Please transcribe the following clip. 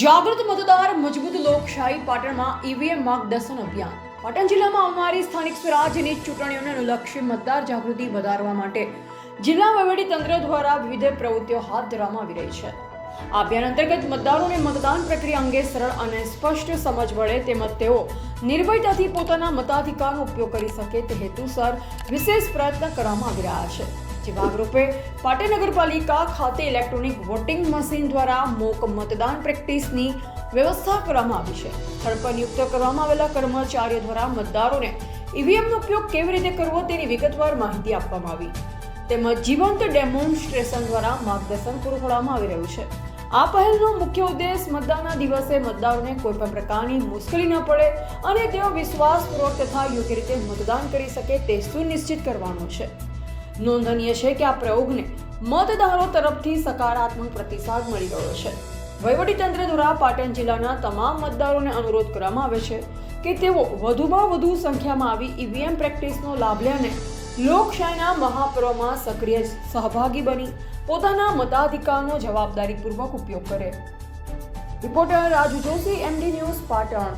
જાગૃત મતદાર મજબૂત લોકશાહી પાટણમાં ઈવીએમ માર્ગદર્શન અભિયાન. પાટણ જિલ્લામાં આવનારી સ્થાનિક સ્વરાજ્યની ચૂંટણીઓને અનુલક્ષી મતદાર જાગૃતિ વધારવા માટે જિલ્લા વહીવટીતંત્ર દ્વારા વિવિધ પ્રવૃત્તિઓ હાથ ધરવામાં આવી રહી છે. આ અભિયાન અંતર્ગત મતદારોને મતદાન પ્રક્રિયા અંગે સરળ અને સ્પષ્ટ સમજ મળે તેમજ તેઓ નિર્ભયતાથી પોતાના મતાધિકારનો ઉપયોગ કરી શકે તે હેતુસર વિશેષ પ્રયત્ન કરવામાં આવી રહ્યા છે. જે ભાગરૂપે પાટણ નગરપાલિકા ખાતે ઇલેક્ટ્રોનિક વોટિંગ મશીન દ્વારા મોક મતદાન પ્રેક્ટિસની વ્યવસ્થા કરવામાં આવી છે. સ્થળ પર નિયુક્ત કરવામાં આવેલા કર્મચારીઓ દ્વારા મતદારોને ઈવીએમનો ઉપયોગ કેવી રીતે કરવો તેની વિગતવાર માહિતી આપવામાં આવી તેમજ જીવંત ડેમોન્સ્ટ્રેશન દ્વારા માર્ગદર્શન પૂરું પાડવામાં આવી રહ્યું છે. આ પહેલનો મુખ્ય ઉદ્દેશ મતદાનના દિવસે મતદારોને કોઈ પણ પ્રકારની મુશ્કેલી ન પડે અને તેઓ વિશ્વાસપૂર્વક તથા યોગ્ય રીતે મતદાન કરી શકે તે સુનિશ્ચિત કરવાનો છે. નોંધનીય છે કે આ પ્રયોગને મતદારો તરફથી સકારાત્મક પ્રતિસાદ મળી રહ્યો છે. વહીવટીતંત્ર દ્વારા પાટણ જિલ્લાના તમામ મતદારોને અનુરોધ કરવામાં આવે છે કે તેઓ વધુમાં વધુ સંખ્યામાં આવી ઈવીએમ પ્રેક્ટિસનો લાભ લે અને લોકશાહીના મહાપર્વમાં સક્રિય સહભાગી બની પોતાના મતાધિકારનો જવાબદારીપૂર્વક ઉપયોગ કરે. Reporter Raju Joshi, MD news, Patan.